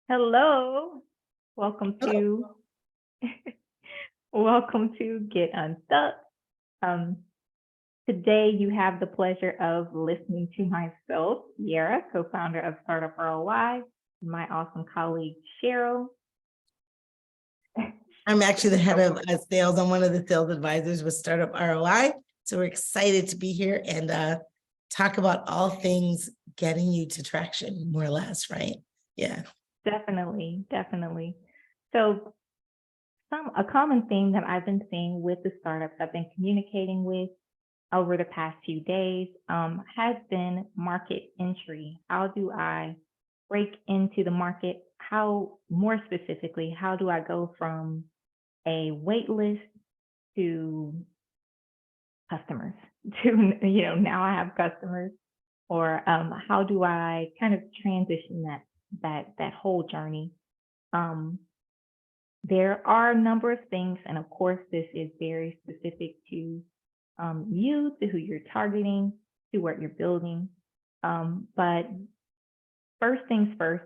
Hello, welcome Hello. to welcome to Get Unstuck. Um, Today you have the pleasure of listening to myself, Kiara, co-founder of Startup ROI, and my awesome colleague Cheryl. I'm actually the head of sales. I'm one of the sales advisors with Startup ROI. So we're excited to be here and talk about all things getting you to traction, more or less, right? Yeah. Definitely. So a common theme that I've been seeing with the startups I've been communicating with over the past few days has been market entry. How do I break into the market? More specifically, how do I go from a wait list to customers to, now I have customers, or how do I kind of transition that whole journey? There are a number of things, and of course, this is very specific to you, to who you're targeting, to what you're building. But first things first,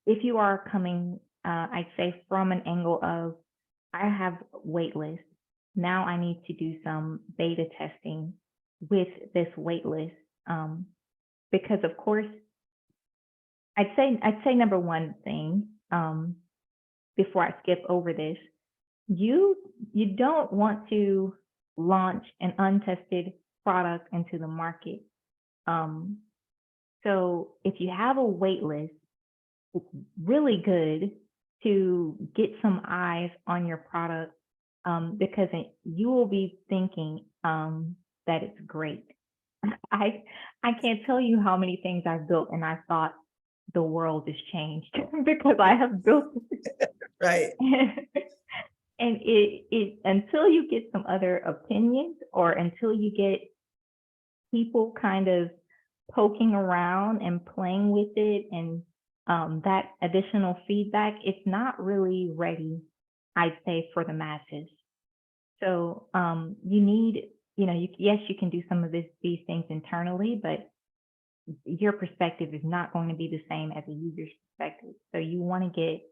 if you are coming, I'd say from an angle of, I have waitlist. Now I need to do some beta testing with this waitlist. Because of course, I'd say number one thing, before I skip over this, you don't want to launch an untested product into the market. So if you have a wait list, it's really good to get some eyes on your product, because you will be thinking that it's great. I can't tell you how many things I've built and I thought the world has changed because I have built Right. and it until you get some other opinions, or until you get people kind of poking around and playing with it, and that additional feedback, it's not really ready, I'd say, for the masses. So you need, yes, you can do some of these things internally, but your perspective is not going to be the same as a user's perspective. So you want to get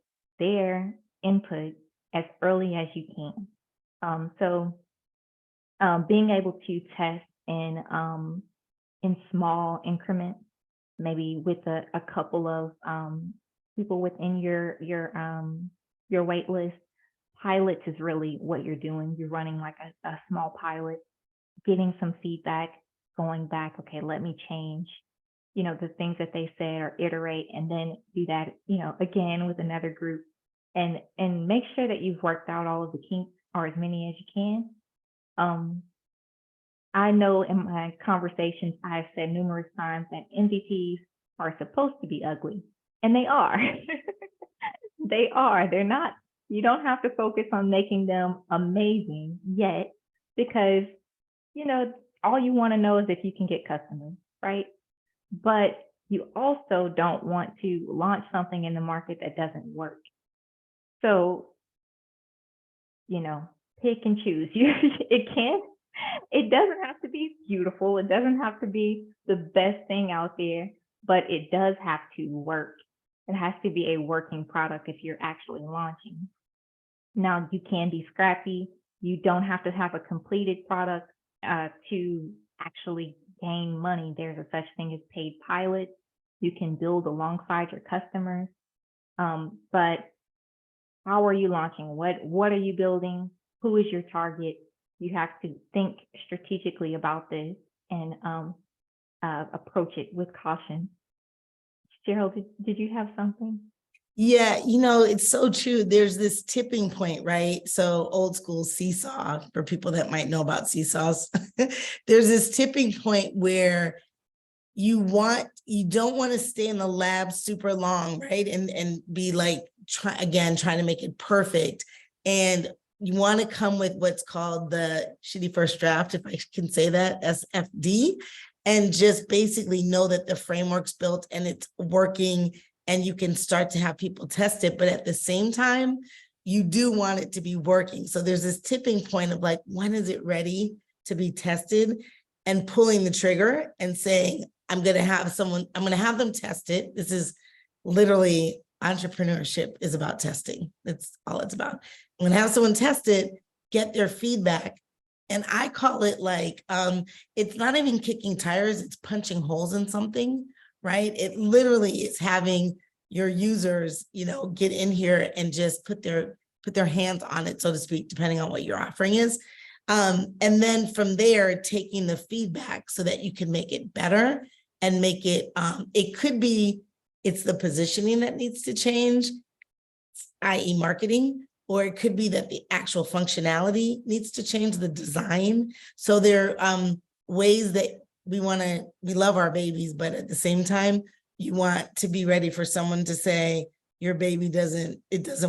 their input as early as you can. So being able to test in small increments, maybe with a couple of people within your wait list. Pilots is really what you're doing. You're running like a small pilot, getting some feedback, going back, okay, let me change, the things that they said, or iterate, and then do that, again with another group, and make sure that you've worked out all of the kinks, or as many as you can. I know in my conversations, I've said numerous times that MVPs are supposed to be ugly, and they are. They are. They're not. You don't have to focus on making them amazing yet, because, all you want to know is if you can get customers, right? But you also don't want to launch something in the market that doesn't work. So, pick and choose. It doesn't have to be beautiful. It doesn't have to be the best thing out there, but it does have to work. It has to be a working product if you're actually launching. Now, you can be scrappy. You don't have to have a completed product to actually gain money. There's a such thing as paid pilots. You can build alongside your customers. But how are you launching? What are you building? Who is your target? You have to think strategically about this and approach it with caution. Cheryl, did you have something? Yeah, it's so true. There's this tipping point, right? So old school seesaw, for people that might know about seesaws. There's this tipping point where you don't want to stay in the lab super long, right? And be like, trying to make it perfect. And you want to come with what's called the shitty first draft, if I can say that, SFD, and just basically know that the framework's built and it's working, and you can start to have people test it. But at the same time, you do want it to be working. So there's this tipping point of like, when is it ready to be tested, and pulling the trigger and saying, I'm going to have them test it. This is literally entrepreneurship is about testing. That's all it's about. When have someone test it, get their feedback. And I call it like, it's not even kicking tires, it's punching holes in something, right? It literally is having your users, get in here and just put their hands on it, so to speak, depending on what your offering is. And then from there, taking the feedback so that you can make it better and make it, it could be, it's the positioning that needs to change, i.e. marketing, or it could be that the actual functionality needs to change, the design. So there are ways that we love our babies, but at the same time, you want to be ready for someone to say, your baby doesn't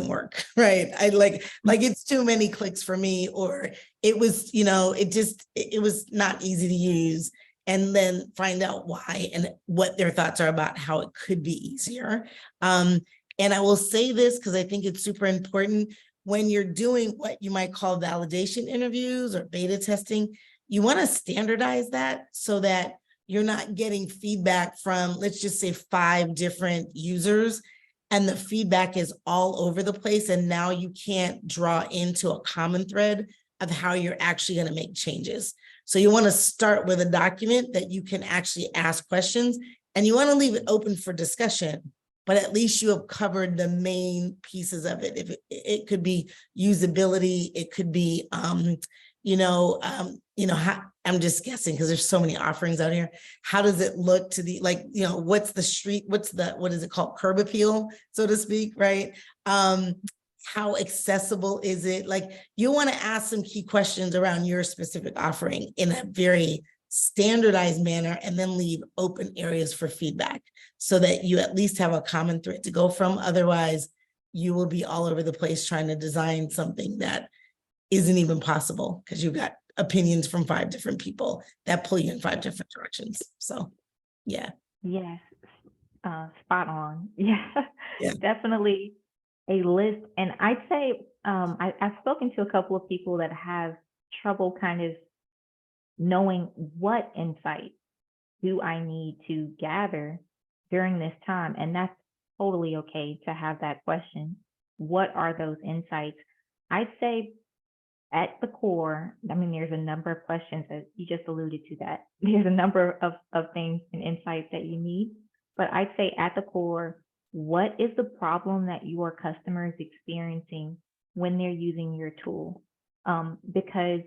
work, right? I like it's too many clicks for me, or it was, it was not easy to use, and then find out why and what their thoughts are about how it could be easier. And I will say this because I think it's super important. When you're doing what you might call validation interviews or beta testing, you want to standardize that so that you're not getting feedback from, let's just say, 5 different users, and the feedback is all over the place. And now you can't draw into a common thread of how you're actually going to make changes. So you want to start with a document that you can actually ask questions, and you want to leave it open for discussion, but at least you have covered the main pieces of it. If it could be usability, it could be, how, I'm just guessing because there's so many offerings out here. How does it look to the, what's the street, what is it called? Curb appeal, so to speak, right? How accessible is it? Like, you want to ask some key questions around your specific offering in a very standardized manner, and then leave open areas for feedback so that you at least have a common thread to go from. Otherwise, you will be all over the place trying to design something that isn't even possible because you've got opinions from 5 different people that pull you in 5 different directions. So, yeah. Yes, spot on. Yeah, Yeah. definitely a list. And I'd say I've spoken to a couple of people that have trouble kind of knowing what insight do I need to gather during this time. And that's totally okay to have that question. What are those insights? I'd say at the core, I mean, there's a number of questions that you just alluded to that. There's a number of things and insights that you need. But I'd say at the core, what is the problem that your customer is experiencing when they're using your tool? Because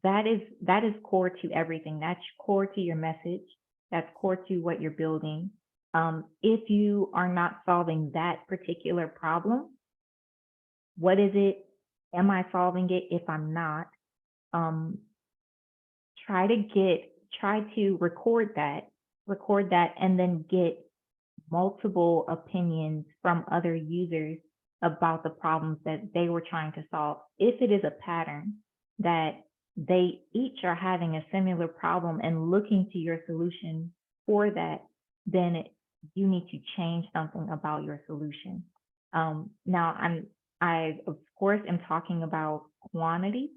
that is core to everything. That's core to your message. That's core to what you're building. If you are not solving that particular problem, what is it? Am I solving it? If I'm not, try to record that, and then get multiple opinions from other users about the problems that they were trying to solve. If it is a pattern that they each are having a similar problem and looking to your solution for that, then you need to change something about your solution. Now, I of course am talking about quantity,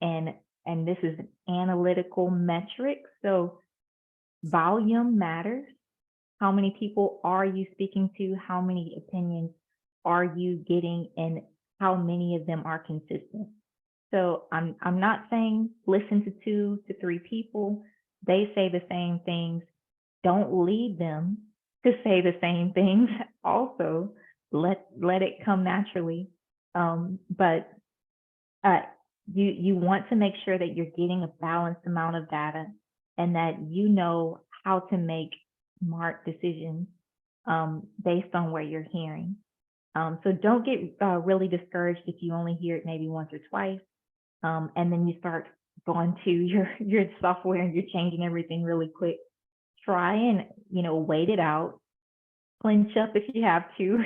and this is an analytical metric. So volume matters. How many people are you speaking to? How many opinions are you getting, and how many of them are consistent? So I'm not saying listen to 2 to 3 people. They say the same things. Don't lead them to say the same things. Also, let it come naturally. But you want to make sure that you're getting a balanced amount of data, and that you know how to make smart decisions based on what you're hearing. So don't get really discouraged if you only hear it maybe once or twice, and then you start going to your software and you're changing everything really quick. Try and wait it out, clinch up if you have to.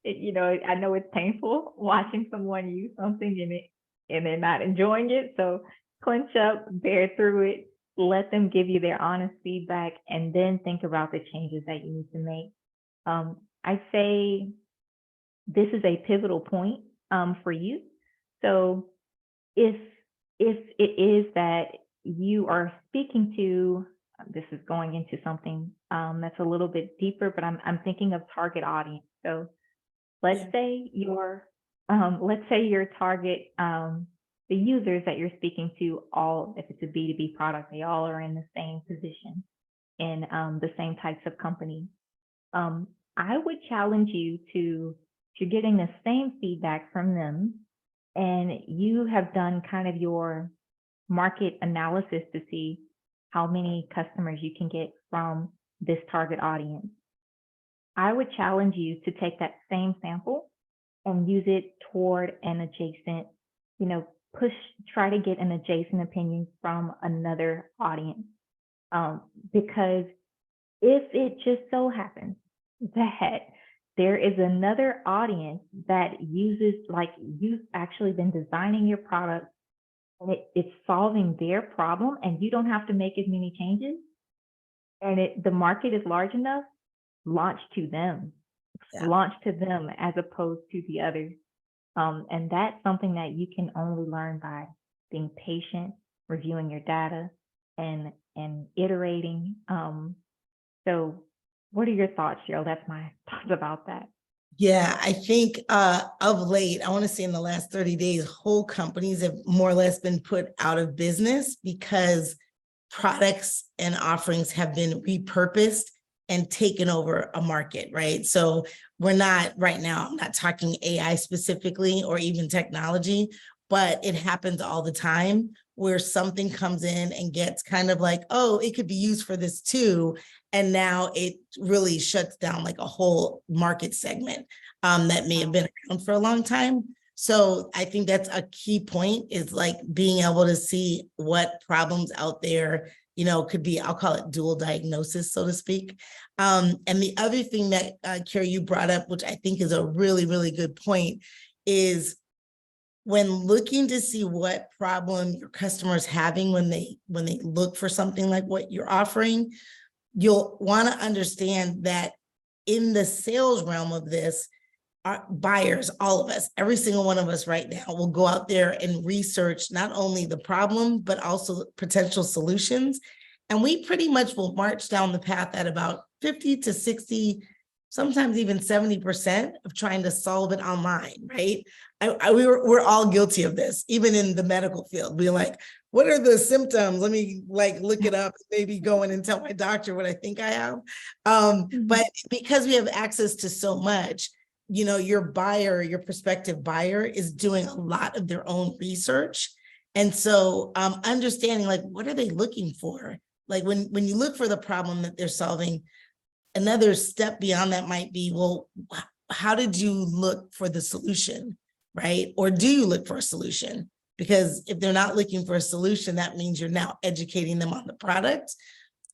I know it's painful watching someone use something and they're not enjoying it. So clinch up, bear through it, let them give you their honest feedback, and then think about the changes that you need to make. I'd say this is a pivotal point for you. So if it is that you are speaking to, this is going into something that's a little bit deeper, but I'm thinking of target audience. So let's Yeah. say your target, the users that you're speaking to, all, if it's a B2B product, they all are in the same position in the same types of companies. I would challenge you to, if you're getting the same feedback from them and you have done kind of your market analysis to see how many customers you can get from this target audience, I would challenge you to take that same sample and use it toward an adjacent, try to get an adjacent opinion from another audience. Because if it just so happens that there is another audience that uses, like, you've actually been designing your product and it's solving their problem and you don't have to make as many changes, and the market is large enough, launch to them. Yeah. Launch to them as opposed to the others. And that's something that you can only learn by being patient, reviewing your data, and iterating. So what are your thoughts, Cheryl? That's my thoughts about that. Yeah, I think of late, I want to say in the last 30 days, whole companies have more or less been put out of business because products and offerings have been repurposed and taken over a market, right? So we're not right now, I'm not talking AI specifically or even technology, but it happens all the time where something comes in and gets kind of like, oh, it could be used for this too. And now it really shuts down like a whole market segment that may have been around for a long time. So I think that's a key point, is like being able to see what problems out there, could be, I'll call it dual diagnosis, so to speak. And the other thing that Kiara, you brought up, which I think is a really, really good point, is when looking to see what problem your customer is having when they look for something like what you're offering, you'll want to understand that in the sales realm of this, our buyers, all of us, every single one of us right now will go out there and research not only the problem, but also potential solutions. And we pretty much will march down the path at about 50 to 60, sometimes even 70% of trying to solve it online, right? We're all guilty of this, even in the medical field. We're like, what are the symptoms? Let me look it up, maybe go in and tell my doctor what I think I have. But because we have access to so much, your buyer, your prospective buyer is doing a lot of their own research. And so understanding what are they looking for? Like when you look for the problem that they're solving, another step beyond that might be, well, how did you look for the solution, right? Or do you look for a solution? Because if they're not looking for a solution, that means you're now educating them on the product.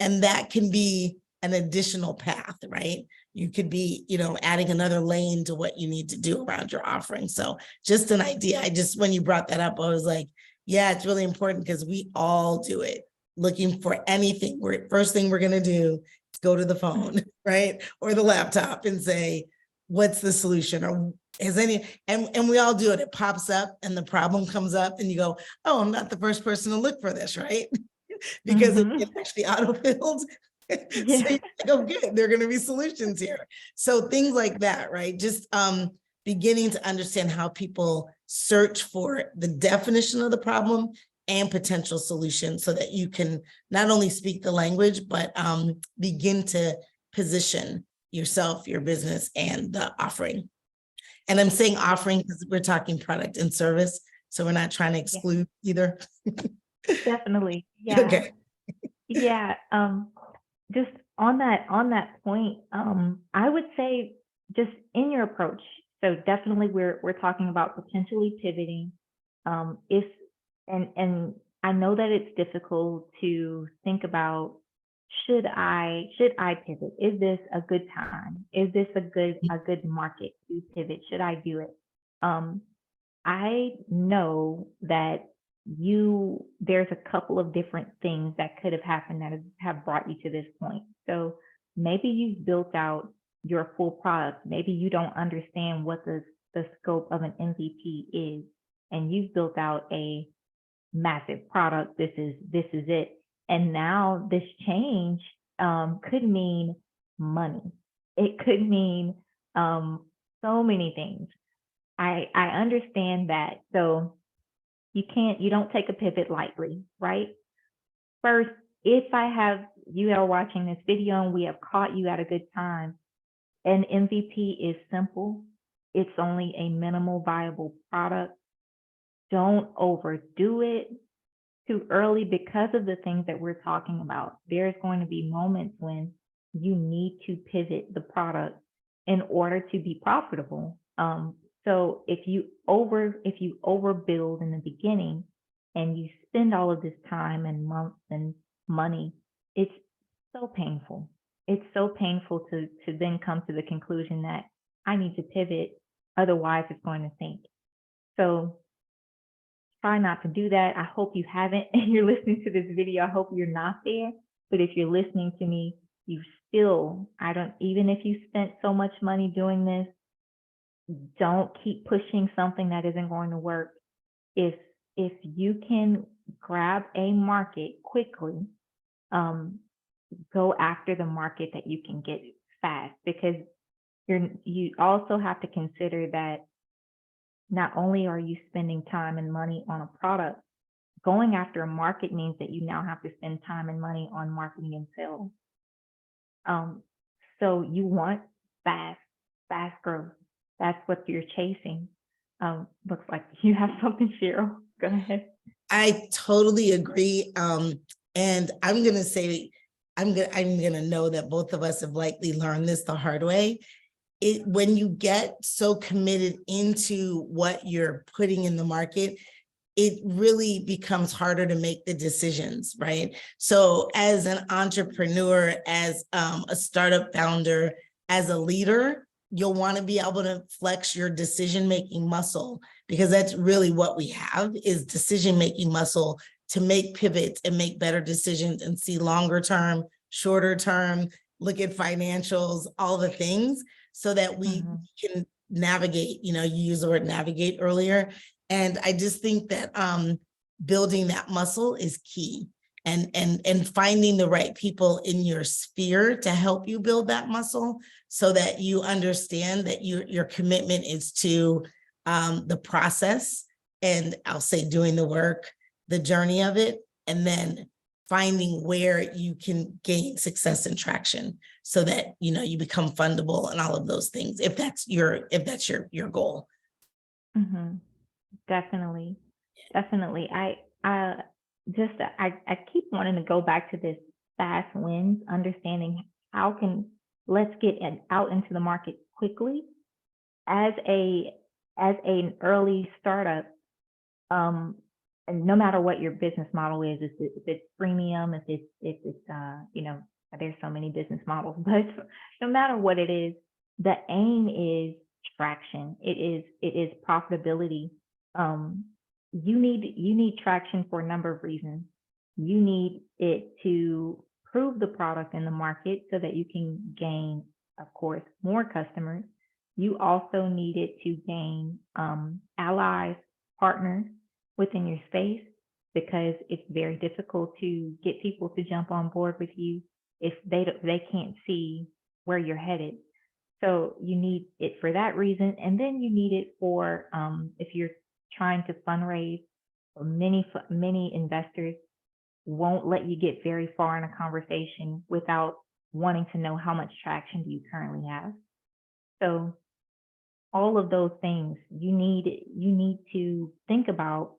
And that can be an additional path, right? You could be, adding another lane to what you need to do around your offering. So just an idea. When you brought that up, I was like, yeah, it's really important because we all do it. Looking for anything, first thing we're going to do is go to the phone, right? Or the laptop and say, what's the solution? Or has any, and we all do it. It pops up and the problem comes up and you go, oh, I'm not the first person to look for this, right? Because it actually auto-filled. Yeah. So oh, good, there are going to be solutions here. So things like that, right? Just beginning to understand how people search for the definition of the problem and potential solutions so that you can not only speak the language, but begin to position yourself, your business, and the offering. And I'm saying offering because we're talking product and service. So we're not trying to exclude either. Definitely. Yeah. Okay. Yeah. Just on that point, I would say just in your approach. So definitely we're talking about potentially pivoting. If and I know that it's difficult to think about, should I pivot? Is this a good time? Is this a good market to pivot? Should I do it? I know that there's a couple of different things that could have happened that have brought you to this point. So maybe you've built out your full product. Maybe you don't understand what the scope of an MVP is, and you've built out a massive product. This is it. And now this change could mean money. It could mean so many things. I understand that. So you don't take a pivot lightly, right? First, if you are watching this video and we have caught you at a good time, an MVP is simple. It's only a minimal viable product. Don't overdo it too early because of the things that we're talking about. There's going to be moments when you need to pivot the product in order to be profitable. So if you overbuild in the beginning and you spend all of this time and months and money, it's so painful. It's so painful to then come to the conclusion that I need to pivot, otherwise it's going to sink. So try not to do that. I hope you haven't, and you're listening to this video. I hope you're not there. But if you're listening to me, even if you spent so much money doing this, don't keep pushing something that isn't going to work. If you can grab a market quickly, go after the market that you can get fast, because you also have to consider that not only are you spending time and money on a product, going after a market means that you now have to spend time and money on marketing and sales. So you want fast growth. That's what you're chasing. Looks like you have something, Cheryl. Go ahead. I totally agree. And I'm gonna say, I'm gonna know that both of us have likely learned this the hard way. When you get so committed into what you're putting in the market, it really becomes harder to make the decisions, right? So as an entrepreneur, as a startup founder, as a leader, you'll want to be able to flex your decision-making muscle, because that's really what we have, is decision-making muscle to make pivots and make better decisions and see longer term, shorter term, look at financials, all the things, so that we can navigate. You used the word navigate earlier. And I just think that building that muscle is key, and finding the right people in your sphere to help you build that muscle, so that you understand that your commitment is to the process, and I'll say doing the work, the journey of it, and then finding where you can gain success and traction, so that you become fundable and all of those things, if that's your goal. Definitely. I keep wanting to go back to this fast wins, understanding let's get out into the market quickly. As an early startup, and no matter what your business model is, if it's freemium, if it's there's so many business models, but no matter what it is, the aim is traction. It is profitability. You need traction for a number of reasons. You need it to prove the product in the market so that you can gain, of course, more customers. You also need it to gain allies, partners within your space, because it's very difficult to get people to jump on board with you if they can't see where you're headed. So you need it for that reason. And then you need it for if you're trying to fundraise. Many investors won't let you get very far in a conversation without wanting to know how much traction do you currently have. So all of those things you need to think about.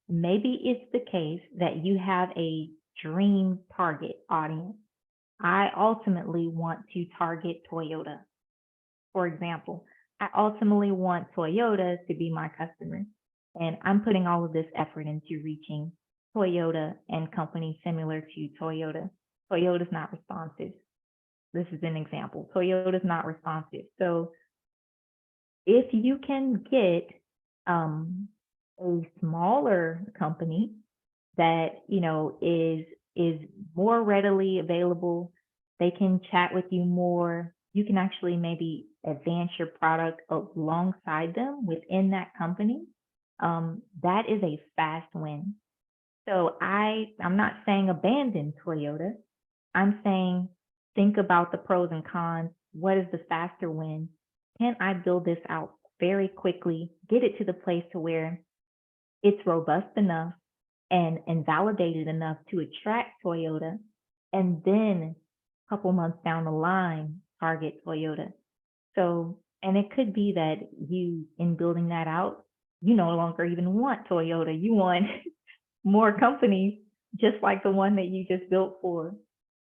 Maybe it's the case that you have a dream target audience. I ultimately want to target Toyota. For example, I ultimately want Toyota to be my customer. And I'm putting all of this effort into reaching Toyota and companies similar to Toyota. Toyota's not responsive. This is an example. Toyota's not responsive. So if you can get a smaller company that is more readily available, they can chat with you more. You can actually maybe advance your product alongside them within that company. That is a fast win. So I'm not saying abandon Toyota, I'm saying, think about the pros and cons. What is the faster win? Can I build this out very quickly, get it to the place to where it's robust enough and validated enough to attract Toyota, and then a couple months down the line, target Toyota. So, and it could be that you, in building that out, you no longer even want Toyota. You want more companies just like the one that you just built for.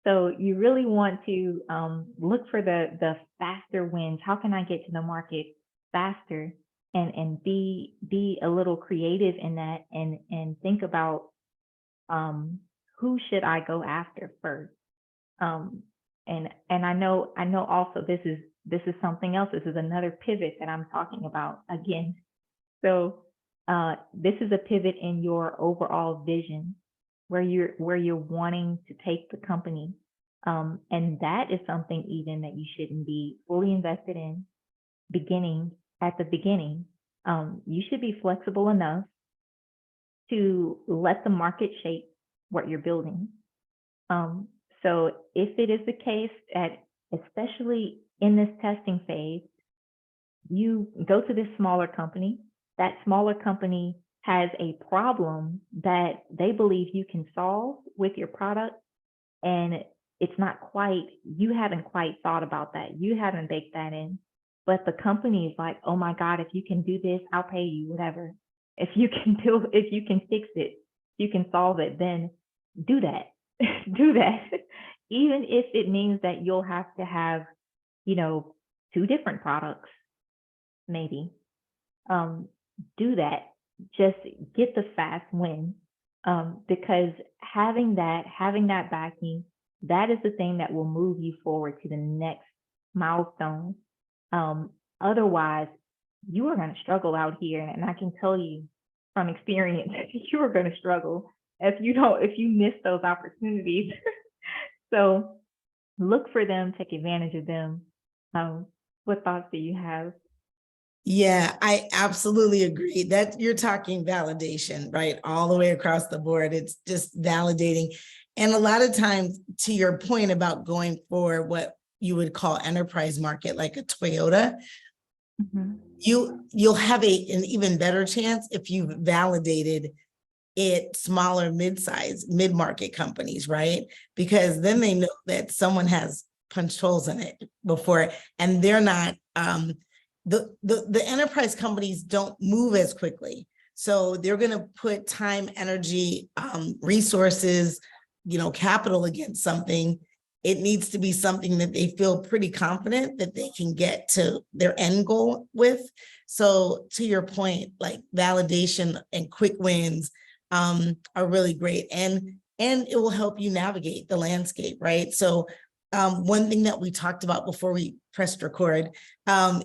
So you really want to look for the faster wins. How can I get to the market faster? And be a little creative in that, and think about who should I go after first. And I know also this is something else. This is another pivot that I'm talking about again. So this is a pivot in your overall vision, where you're wanting to take the company. And that is something even that you shouldn't be fully invested in at the beginning. You should be flexible enough to let the market shape what you're building. So if it is the case that, especially in this testing phase, you go to this smaller company, that smaller company has a problem that they believe you can solve with your product, and it's not quite, you haven't quite thought about that. You haven't baked that in. But the company is like, oh my God, if you can do this, I'll pay you whatever. If you can fix it, you can solve it, then do that. Do that. Even if it means that you'll have to have, 2 different products, maybe. Do that. Just get the fast win. Because having that backing, that is the thing that will move you forward to the next milestone. Otherwise, you are going to struggle out here. And I can tell you from experience, you are going to struggle if you miss those opportunities. So look for them, take advantage of them. What thoughts do you have? Yeah, I absolutely agree that you're talking validation, right? All the way across the board. It's just validating. And a lot of times, to your point about going for what you would call enterprise market, like a Toyota, you'll have an even better chance if you've validated it smaller, mid-market companies, right? Because then they know that someone has punched holes in it before, and they're not, the enterprise companies don't move as quickly. So they're going to put time, energy, resources, capital against something. It needs to be something that they feel pretty confident that they can get to their end goal with. So to your point, like validation and quick wins are really great. And it will help you navigate the landscape, right? So one thing that we talked about before we pressed record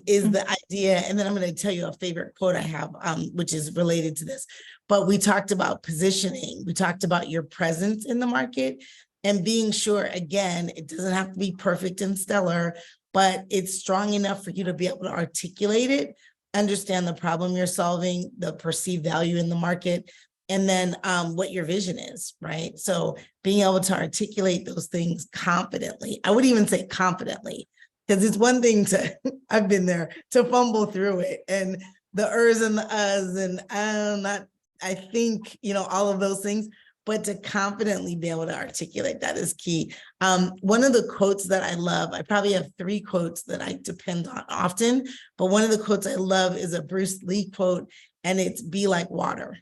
is the idea, and then I'm going to tell you a favorite quote I have, which is related to this, but we talked about positioning. We talked about your presence in the market and being sure, again, it doesn't have to be perfect and stellar, but it's strong enough for you to be able to articulate it, understand the problem you're solving, the perceived value in the market, and then what your vision is, right? So being able to articulate those things confidently. I would even say confidently, because it's one thing to, I've been there, to fumble through it, and the ers and the uhs, and I think, all of those things, but to confidently be able to articulate that is key. One of the quotes that I love, I probably have 3 quotes that I depend on often, but one of the quotes I love is a Bruce Lee quote, and it's "Be like water."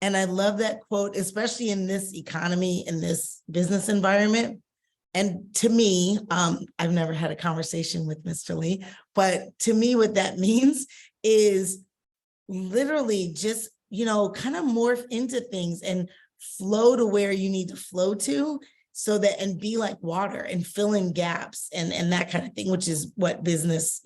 And I love that quote, especially in this economy, in this business environment. And to me, I've never had a conversation with Mr. Lee, but to me, what that means is literally just, kind of morph into things and flow to where you need to flow to, so that, and be like water and fill in gaps and that kind of thing, which is what business,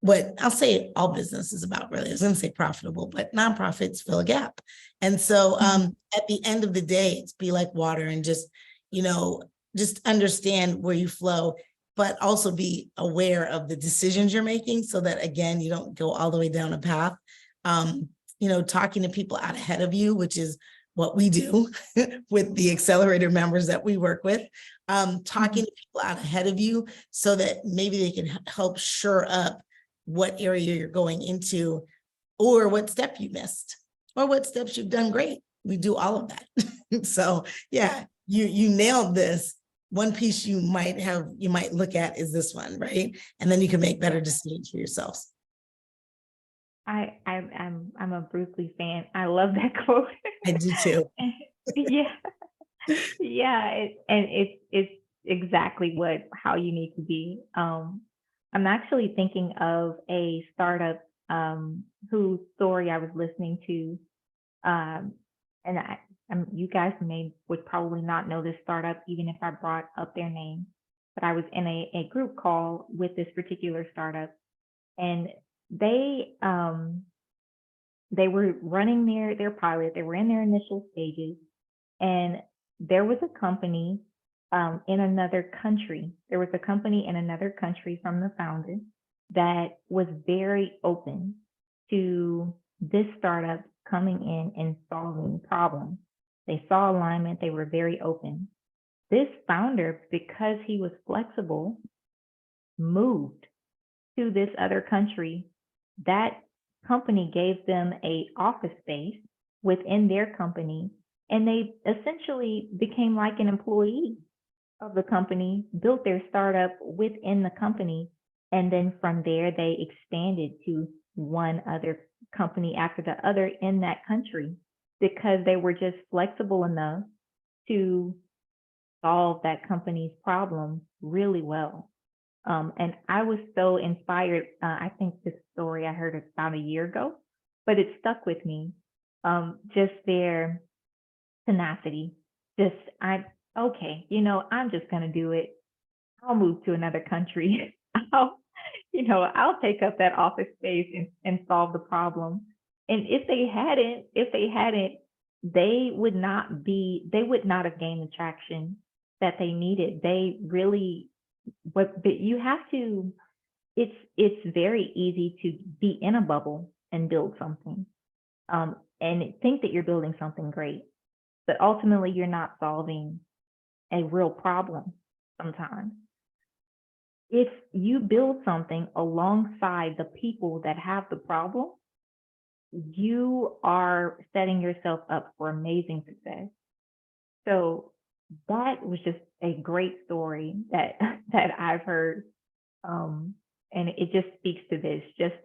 what I'll say all business is about, really. I was going to say profitable, but nonprofits fill a gap. And so at the end of the day, it's be like water, and just, just understand where you flow, but also be aware of the decisions you're making, so that, again, you don't go all the way down a path. Talking to people out ahead of you, which is what we do with the accelerator members that we work with, talking to people out ahead of you so that maybe they can help shore up what area you're going into, or what step you missed, or what steps you've done great. We do all of that. So yeah, you nailed this. One piece you might look at is this one, right? And then you can make better decisions for yourselves. I'm a Bruce Lee fan. I love that quote. I do too. Yeah, yeah, and it's exactly how you need to be. I'm actually thinking of a startup whose story I was listening to, and you guys would probably not know this startup even if I brought up their name, but I was in a group call with this particular startup, and they were running their pilot. They were in their initial stages, and there was a company in another country. There was a company in another country from the founder that was very open to this startup coming in and solving problems. They saw alignment. They were very open. This founder, because he was flexible, moved to this other country. That company gave them an office space within their company, and they essentially became like an employee of the company, built their startup within the company, and then from there they expanded to one other company after the other in that country, because they were just flexible enough to solve that company's problem really well. And I was so inspired. I think this story I heard about a year ago, but it stuck with me. Just their tenacity. Okay, I'm just gonna do it. I'll move to another country. I'll take up that office space and solve the problem. And if they hadn't, they would not have gained the traction that they needed. They really, but you have to, it's very easy to be in a bubble and build something, and think that you're building something great, but ultimately you're not solving a real problem sometimes. If you build something alongside the people that have the problem, you are setting yourself up for amazing success. So that was just a great story that I've heard. And it just speaks to this, just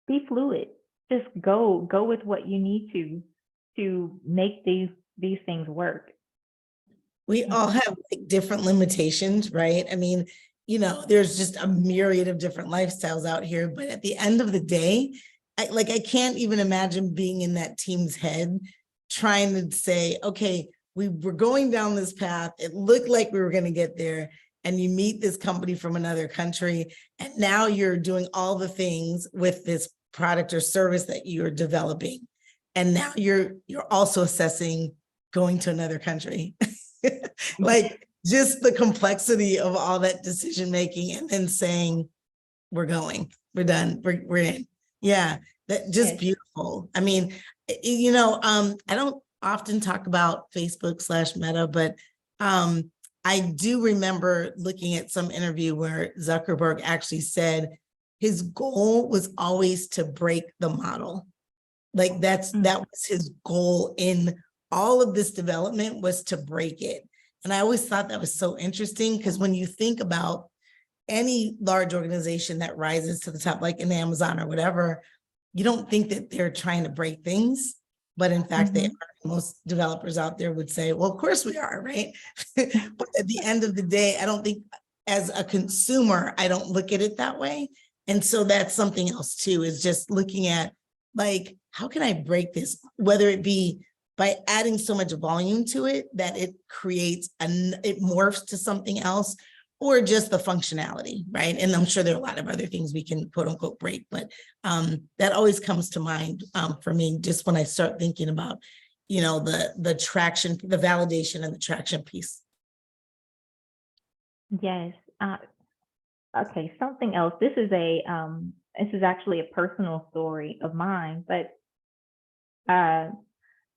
be fluid. Just go with what you need to make these things work. We all have like different limitations, right? I mean, there's just a myriad of different lifestyles out here, but at the end of the day, I can't even imagine being in that team's head trying to say, okay, we were going down this path. It looked like we were going to get there, and you meet this company from another country, and now you're doing all the things with this product or service that you're developing. And now you're also assessing going to another country. Like just the complexity of all that decision making, and then saying, we're going, we're done, we're in. Yeah, that just beautiful. I mean, I don't often talk about Facebook/Meta, but I do remember looking at some interview where Zuckerberg actually said his goal was always to break the model. Like that was his goal in all of this development, was to break it. And I always thought that was so interesting, because when you think about any large organization that rises to the top, like in Amazon or whatever, you don't think that they're trying to break things, but in fact, they are. Most developers out there would say, well, of course we are, right? But at the end of the day, I don't think, as a consumer, I don't look at it that way. And so that's something else too, is just looking at, like, how can I break this? Whether it be by adding so much volume to it that it creates, it morphs to something else, or just the functionality, right? And I'm sure there are a lot of other things we can quote unquote break, but that always comes to mind for me, just when I start thinking about, the traction, the validation and the traction piece. Yes. Okay, something else. This is actually a personal story of mine, but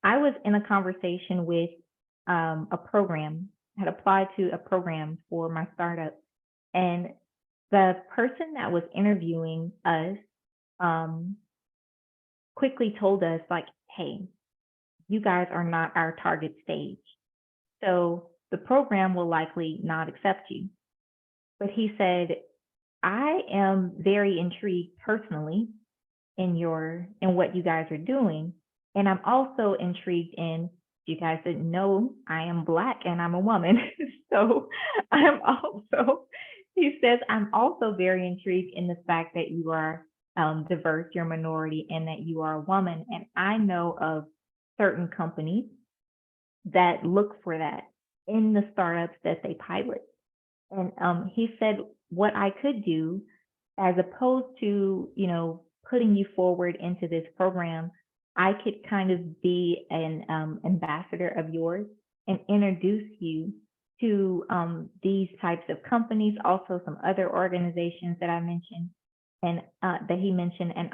I was in a conversation with a program, had applied to a program for my startup, and the person that was interviewing us quickly told us, like, hey, you guys are not our target stage, so the program will likely not accept you. But he said, I am very intrigued personally in what you guys are doing. And I'm also intrigued in, you guys didn't know, I am Black and I'm a woman. So he says, I'm also very intrigued in the fact that you are diverse, you're a minority, and that you are a woman. And I know of certain companies that look for that in the startups that they pilot. And he said, what I could do, as opposed to, putting you forward into this program, I could kind of be an ambassador of yours and introduce you to these types of companies, also some other organizations that I mentioned and that he mentioned. And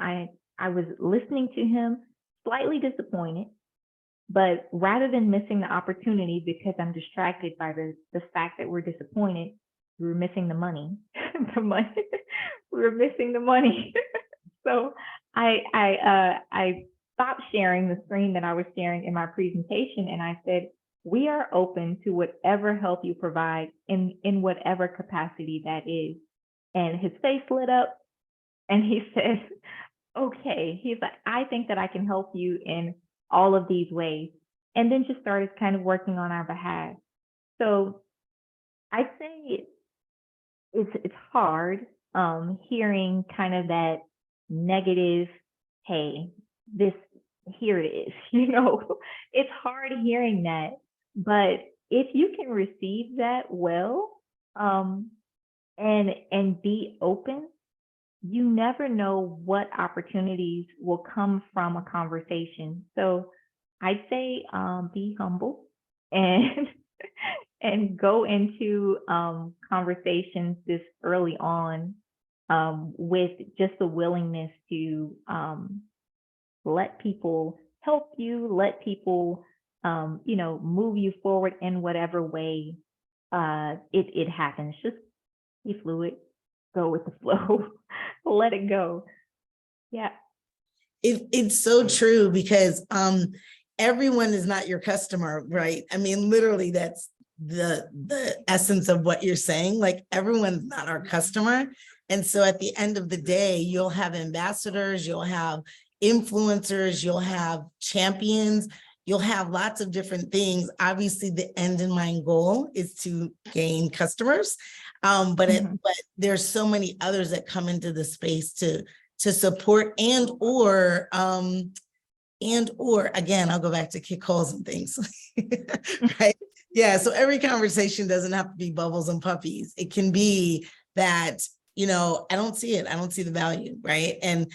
I was listening to him, slightly disappointed, but rather than missing the opportunity because I'm distracted by the fact that we're disappointed, we were missing the money. We were missing the money. So I stopped sharing the screen that I was sharing in my presentation, and I said, we are open to whatever help you provide in whatever capacity that is. And his face lit up and he said, okay. He's like, I think that I can help you in all of these ways. And then just started kind of working on our behalf. So I'd say it's hard hearing kind of that negative, hey, here it is, it's hard hearing that. But if you can receive that well, and be open, you never know what opportunities will come from a conversation. So I'd say be humble and and go into conversations this early on with just the willingness to let people help you, let people move you forward in whatever way it happens. Just be fluid, go with the flow, let it go. Yeah. It's so true because everyone is not your customer, right? I mean, literally, that's the essence of what you're saying. Like, everyone's not our customer. And so at the end of the day, you'll have ambassadors, you'll have influencers, you'll have champions, you'll have lots of different things. Obviously, the end in mind goal is to gain customers. But there's so many others that come into the space to support and or again, I'll go back to kick holes and things, right? Yeah. So every conversation doesn't have to be bubbles and puppies. It can be that, I don't see it. I don't see the value, right? And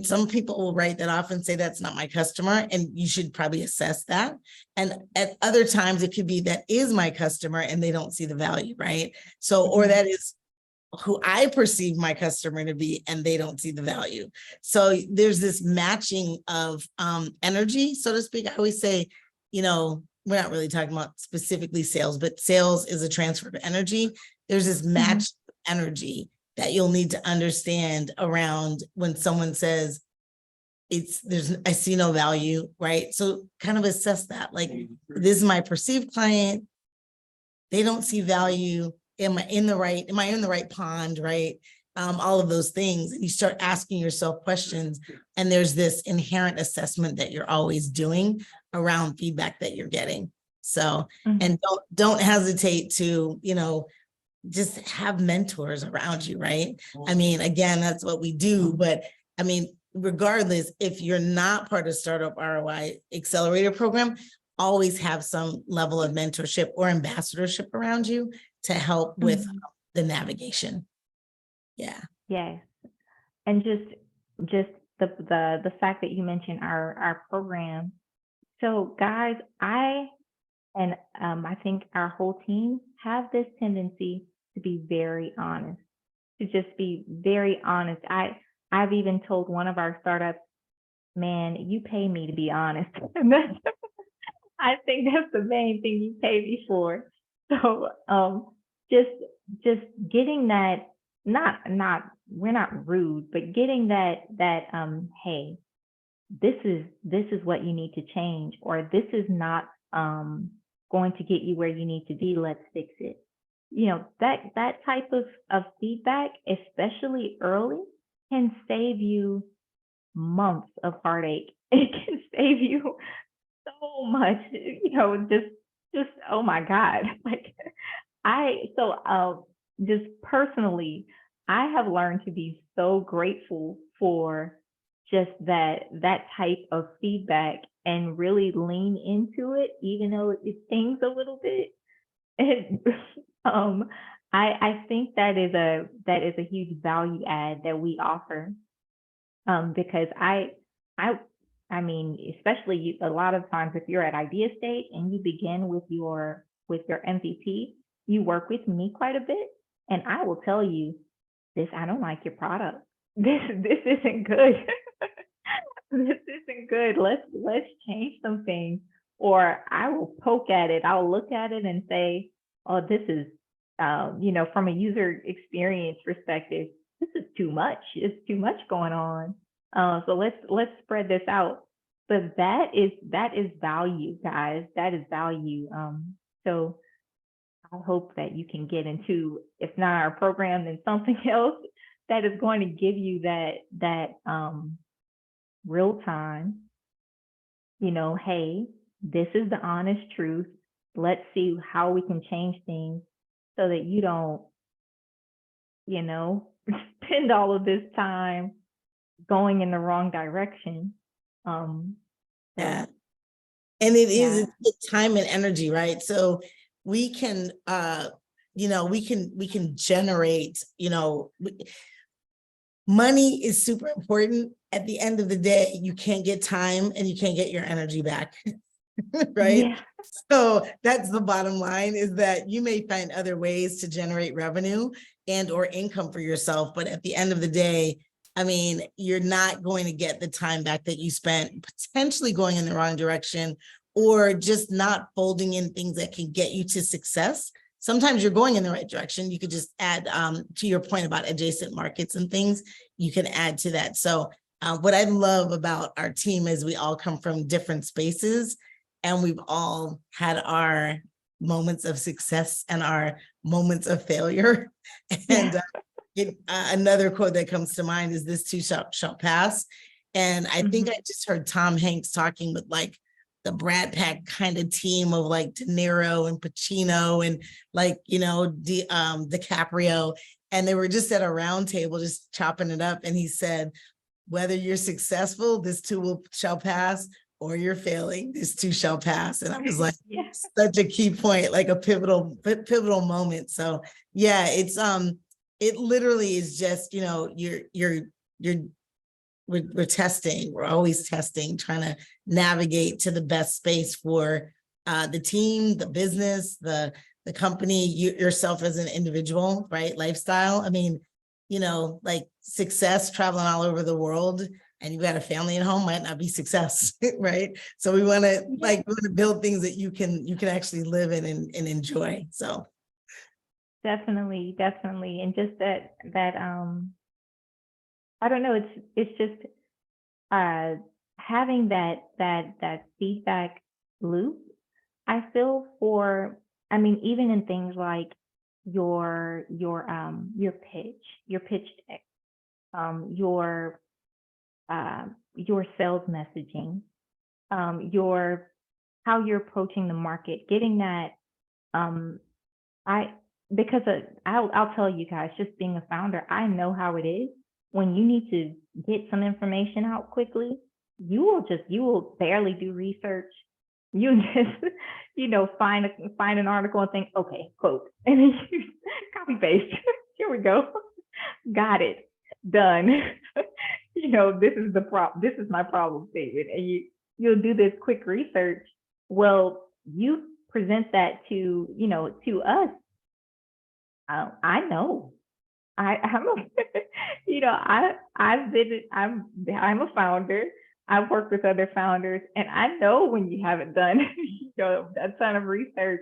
some people will write that off and say, that's not my customer. And you should probably assess that. And at other times it could be, that is my customer and they don't see the value, right? So, or that is who I perceive my customer to be and they don't see the value. So there's this matching of energy, so to speak. I always say, we're not really talking about specifically sales, but sales is a transfer of energy. There's this match energy that you'll need to understand around when someone says I see no value, right? So kind of assess that, like, this is my perceived client. They don't see value. Am I in the right pond, right? All of those things. And you start asking yourself questions, and there's this inherent assessment that you're always doing around feedback that you're getting. So, and don't hesitate to, just have mentors around you, right? I mean, again, that's what we do, but I mean, regardless, if you're not part of Startup ROI Accelerator program, always have some level of mentorship or ambassadorship around you to help with the navigation. Yeah. Yes. And just the fact that you mentioned our program. So guys, I think our whole team have this tendency to be very honest, to just be very honest. I've even told one of our startups, man, you pay me to be honest. And I think that's the main thing you pay me for. So just just getting that, not we're not rude, but getting that hey, this is what you need to change, or this is not going to get you where you need to be, let's fix it. That type of feedback, especially early, can save you months of heartache. It can save you so much, just oh my God. Like just personally, I have learned to be so grateful for just that type of feedback and really lean into it, even though it stings a little bit. And I think that is a huge value add that we offer, because I I mean, especially a lot of times if you're at idea stage and you begin with your MVP, you work with me quite a bit, and I will tell you, this I don't like your product. This isn't good. This isn't good. Let's change some things. Or I will poke at it. I'll look at it and say, oh, this is, from a user experience perspective, this is too much. It's too much going on. So let's spread this out. But that is value, guys. That is value. So I hope that you can get into, if not our program, then something else that is going to give you that real time, hey, this is the honest truth. Let's see how we can change things so that you don't, spend all of this time going in the wrong direction. Yeah. And it is, Yeah. it's time and energy, right? So we can, we can generate, money is super important. At the end of the day, you can't get time and you can't get your energy back, right? Yeah. So that's the bottom line, is that you may find other ways to generate revenue and or income for yourself. But at the end of the day, I mean, you're not going to get the time back that you spent potentially going in the wrong direction or just not folding in things that can get you to success. Sometimes you're going in the right direction. You could just add, to your point about adjacent markets and things, you can add to that. So what I love about our team is we all come from different spaces and we've all had our moments of success and our moments of failure. And another quote that comes to mind is, this too shall pass. And I think I just heard Tom Hanks talking with like the Brat Pack kind of team of like De Niro and Pacino and like, DiCaprio. And they were just at a round table, just chopping it up. And he said, whether you're successful, this too shall pass, or you're failing, this too shall pass. And I was like, Yes. such a key point, like a pivotal moment. So yeah, it's, it literally is just, we're testing, we're always testing, trying to navigate to the best space for the team, the business, the company, yourself as an individual, right? Lifestyle. I mean, like success traveling all over the world and you've got a family at home might not be success, right? So we want to build things that you can actually live in and enjoy. So Definitely. And just that I don't know, it's just having that feedback loop. I feel even in things like your pitch deck, your sales messaging, how you're approaching the market, getting that, I because I'll tell you guys, just being a founder, I know how it is when you need to get some information out quickly. You will barely do research. You just find an article and think, okay, quote, and then you copy paste. Here we go, got it, done. This is my problem statement, and you'll do this quick research. Well, you present that to us. I know. I'm a, I'm a founder. I've worked with other founders, and I know when you haven't done a ton of research.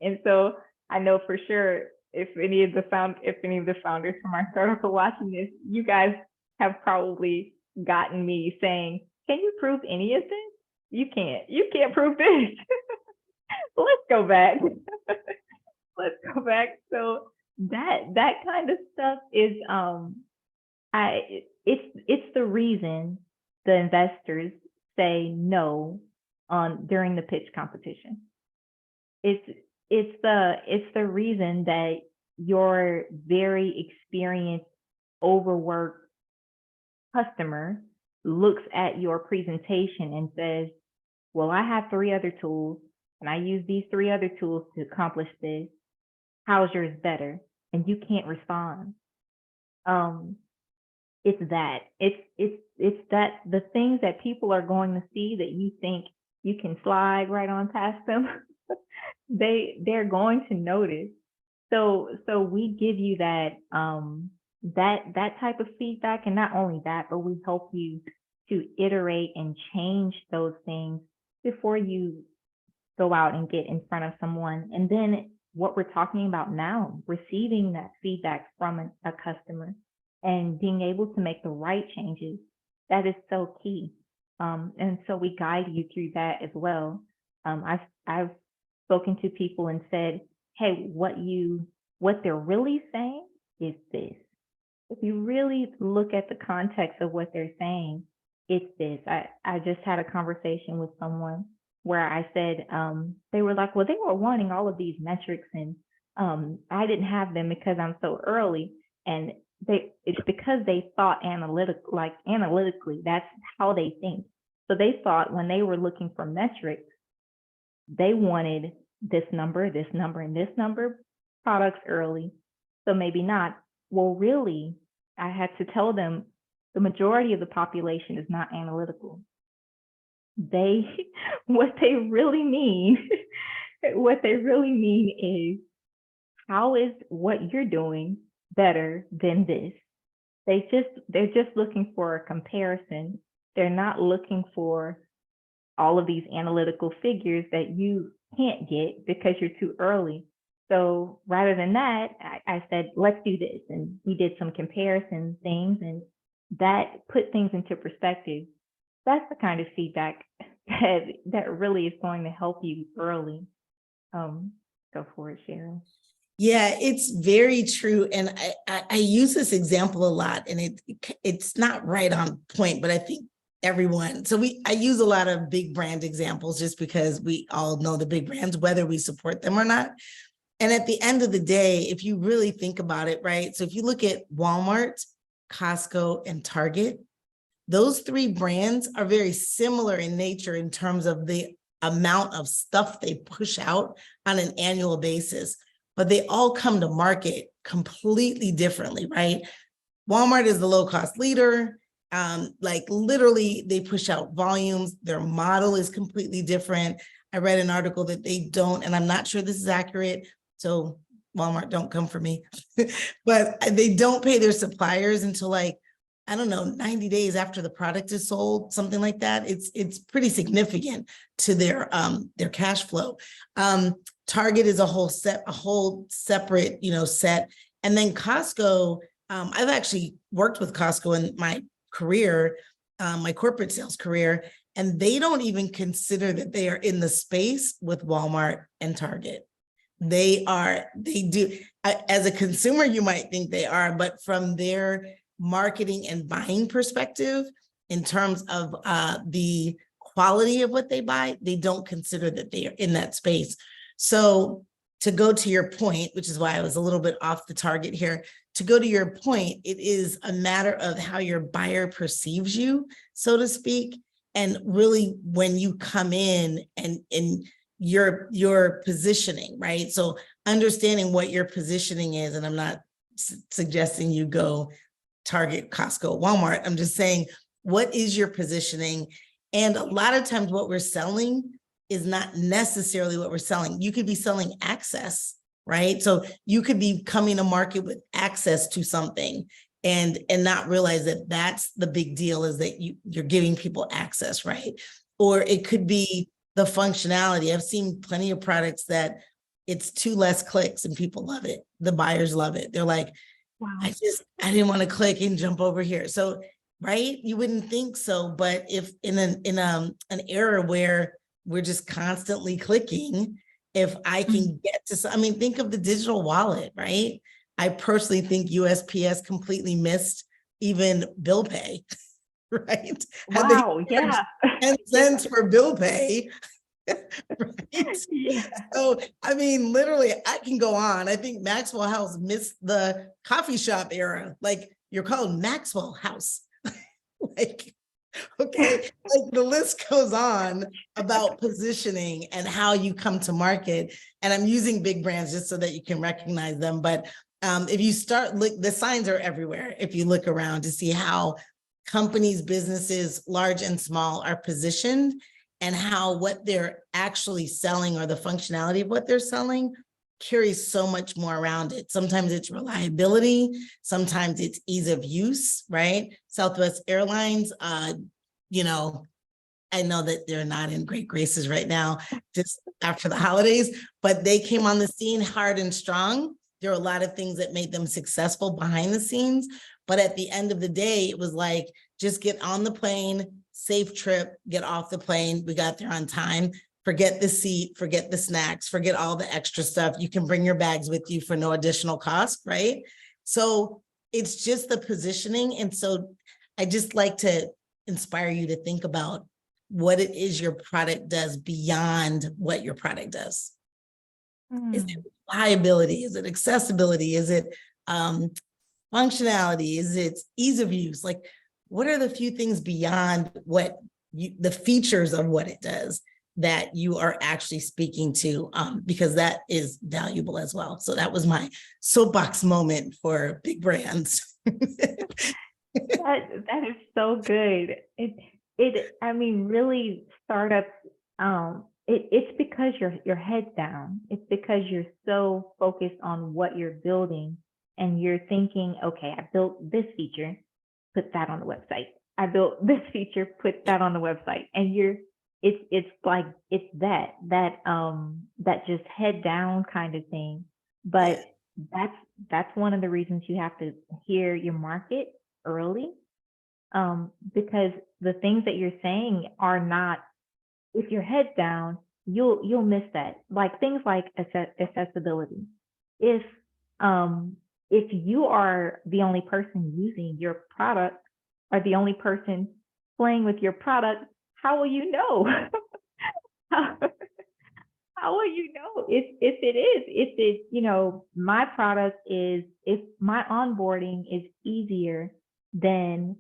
And so I know for sure if any of the founders from our startup are watching this, you guys have probably gotten me saying, "Can you prove any of this? You can't prove this." Let's go back. Let's go back. So that kind of stuff is it's the reason the investors say no during the pitch competition. It's the reason that your very experienced, overworked customer looks at your presentation and says, well, I have 3 other tools and I use these 3 other tools to accomplish this. How's yours better? And you can't respond. It's that the things that people are going to see that you think you can slide right on past them, they're going to notice. So we give you that that type of feedback, and not only that, but we help you to iterate and change those things before you go out and get in front of someone. And then what we're talking about now, receiving that feedback from a customer and being able to make the right changes, that is so key. And so we guide you through that as well. I've spoken to people and said, hey, what they're really saying is this. If you really look at the context of what they're saying, it's this. I just had a conversation with someone where I said, they were like, well, they were wanting all of these metrics and I didn't have them because I'm so early. And it's because they thought analytically, that's how they think. So they thought when they were looking for metrics, they wanted this number, and this number products early. So maybe not. Well, really, I had to tell them the majority of the population is not analytical. What they really mean is, how is what you're doing better than this? They're just looking for a comparison. They're not looking for all of these analytical figures that you can't get because you're too early. So rather than that, I said, let's do this. And we did some comparison things, and that put things into perspective. That's the kind of feedback that really is going to help you early. Go for it, Cheryl. Yeah, it's very true. And I use this example a lot, and it's not right on point, but I think everyone, I use a lot of big brand examples just because we all know the big brands, whether we support them or not. And at the end of the day, if you really think about it, right? So if you look at Walmart, Costco, and Target, those 3 brands are very similar in nature in terms of the amount of stuff they push out on an annual basis, but they all come to market completely differently, right? Walmart is the low-cost leader. Like literally they push out volumes. Their model is completely different. I read an article that they don't, and I'm not sure this is accurate, so Walmart, don't come for me, but they don't pay their suppliers until like, I don't know, 90 days after the product is sold, something like that. It's pretty significant to their cash flow. Target is a whole separate, set. And then Costco, I've actually worked with Costco in my career, my corporate sales career, and they don't even consider that they are in the space with Walmart and Target. They do. As a consumer, you might think they are, but from their marketing and buying perspective, in terms of the quality of what they buy, they don't consider that they are in that space. So to go to your point, which is why I was a little bit off the target here, to go to your point, it is a matter of how your buyer perceives you, so to speak. And really when you come in and your positioning, right? So understanding what your positioning is, and I'm not suggesting you go Target, Costco, Walmart. I'm just saying, what is your positioning? And a lot of times what we're selling is not necessarily what we're selling. You could be selling access, right? So you could be coming to market with access to something. and not realize that that's the big deal, is that you're giving people access, right? Or it could be the functionality. I've seen plenty of products that it's 2 less clicks and people love it. The buyers love it. They're like, Wow. I didn't want to click and jump over here. So, right, you wouldn't think so, but if in an era where we're just constantly clicking, if I can get to, I mean, think of the digital wallet, right? I personally think USPS completely missed even bill pay, right? Had they Wow, yeah. 10 cents for bill pay, right? Yeah. So, I mean, literally, I can go on. I think Maxwell House missed the coffee shop era. Like, you're called Maxwell House. Like, okay, like the list goes on about positioning and how you come to market. And I'm using big brands just so that you can recognize them. But if you start, look, the signs are everywhere. If you look around to see how companies, businesses, large and small, are positioned, and how what they're actually selling or the functionality of what they're selling carries so much more around it. Sometimes it's reliability, sometimes it's ease of use, right? Southwest Airlines, you know, I know that they're not in great graces right now, just after the holidays, but they came on the scene hard and strong. There were a lot of things that made them successful behind the scenes, but at the end of the day, it was like, just get on the plane, safe trip, get off the plane. We got there on time. Forget the seat, forget the snacks, forget all the extra stuff. You can bring your bags with you for no additional cost, right? So it's just the positioning. And so I just like to inspire you to think about what it is your product does beyond what your product does. Is it reliability? Is it accessibility? Is it functionality? Is it ease of use? Like, what are the few things beyond what the features of what it does that you are actually speaking to, because that is valuable as well. So that was my soapbox moment for big brands. That is so good. I mean, really, startups, it's because your head's down. It's because you're so focused on what you're building, and you're thinking, okay, I built this feature, put that on the website. I built this feature, put that on the website. And it's like, it's that just head down kind of thing. But that's one of the reasons you have to hear your market early, because the things that you're saying are not, if your head's down, you'll miss that. Like things like accessibility. If you are the only person using your product, or the only person playing with your product, how will you know? How will you know if my product is, if my onboarding is easier than,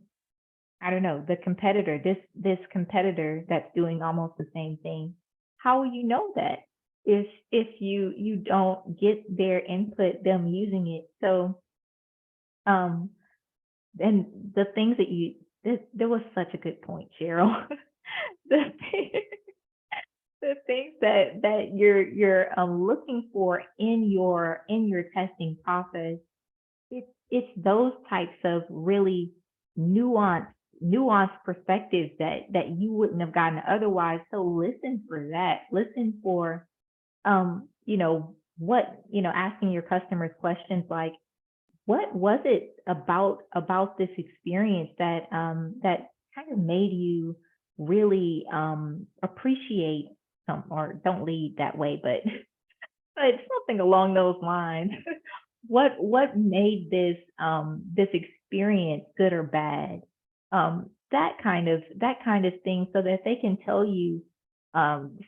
I don't know, the competitor, this competitor that's doing almost the same thing? How will you know that if you don't get their input, them using it? So and the things that there was such a good point, Cheryl. the, the things that you're looking for in your testing process, it's those types of really nuanced perspectives that you wouldn't have gotten otherwise. So listen for that. Listen for asking your customers questions like, what was it about this experience that kind of made you really appreciate some, or don't lead that way, but it's something along those lines. What made this experience good or bad? That kind of thing, so that they can tell you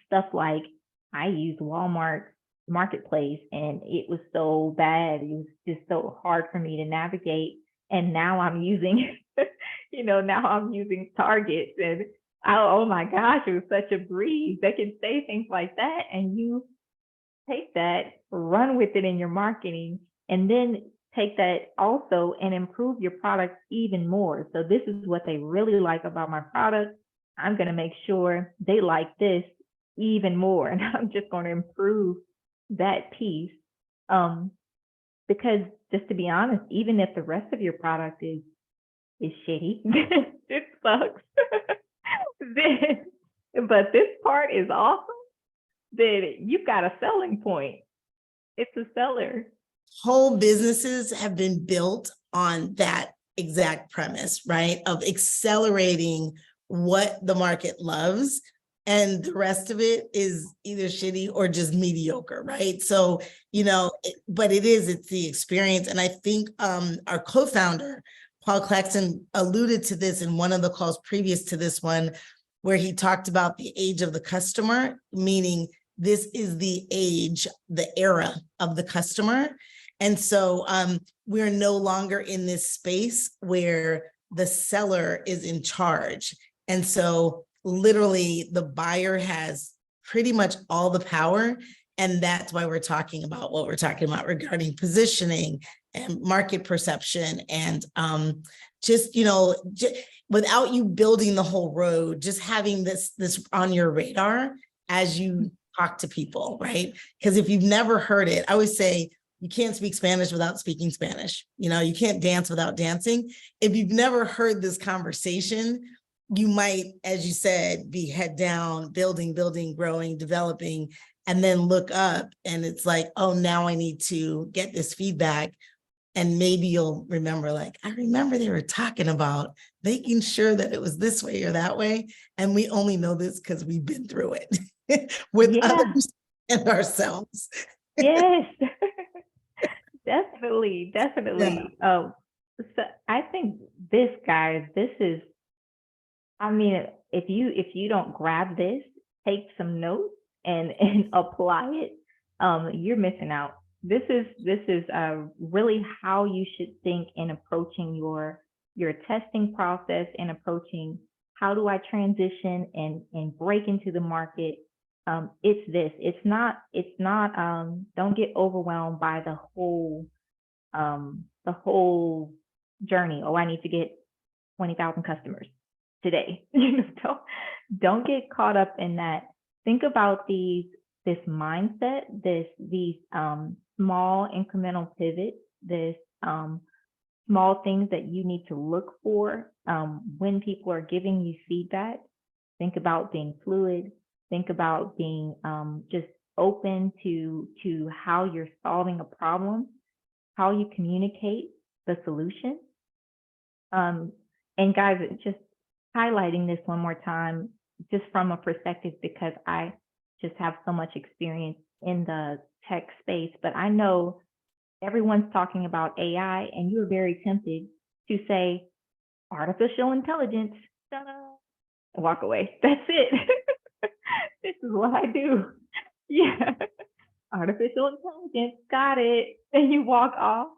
stuff like, I used Walmart Marketplace and it was so bad. It was just so hard for me to navigate. And now I'm using, now I'm using Target, and oh my gosh, it was such a breeze. They can say things like that, and you take that, run with it in your marketing, and then take that also and improve your product even more. So this is what they really like about my product. I'm going to make sure they like this even more, and I'm just going to improve that piece. because just to be honest, even if the rest of your product is shitty, it sucks, but this part is awesome, then you've got a selling point. It's a seller. Whole businesses have been built on that exact premise, right? Of accelerating what the market loves, and the rest of it is either shitty or just mediocre, right? So, but it's the experience. And I think our co-founder, Paul Claxton, alluded to this in one of the calls previous to this one, where he talked about the age of the customer, meaning this is the age, the era of the customer. And so we're no longer in this space where the seller is in charge. And so literally the buyer has pretty much all the power. And that's why we're talking about what we're talking about regarding positioning and market perception. And just without you building the whole road, just having this on your radar as you talk to people, right? Because if you've never heard it, I always say, you can't speak Spanish without speaking Spanish. You can't dance without dancing. If you've never heard this conversation, you might, as you said, be head down, building, growing, developing, and then look up and it's like, oh, now I need to get this feedback. And maybe you'll remember, like, I remember they were talking about making sure that it was this way or that way. And we only know this because we've been through it with others and ourselves. Yes. Definitely. So I think this is, if you don't grab this, take some notes and apply it, you're missing out. This is really how you should think in approaching your testing process and approaching how do I transition and break into the market. It's this. It's not. Don't get overwhelmed by the whole journey. Oh, I need to get 20,000 customers today. Don't get caught up in that. Think about this mindset, these small incremental pivots, this small things that you need to look for when people are giving you feedback. Think about being fluid. Think about being just open to how you're solving a problem, how you communicate the solution. And guys, just highlighting this one more time, just from a perspective, because I just have so much experience in the tech space, but I know everyone's talking about AI and you're very tempted to say artificial intelligence, ta-da, and walk away. That's it. This is what I do. Yeah. Artificial intelligence, got it. And you walk off.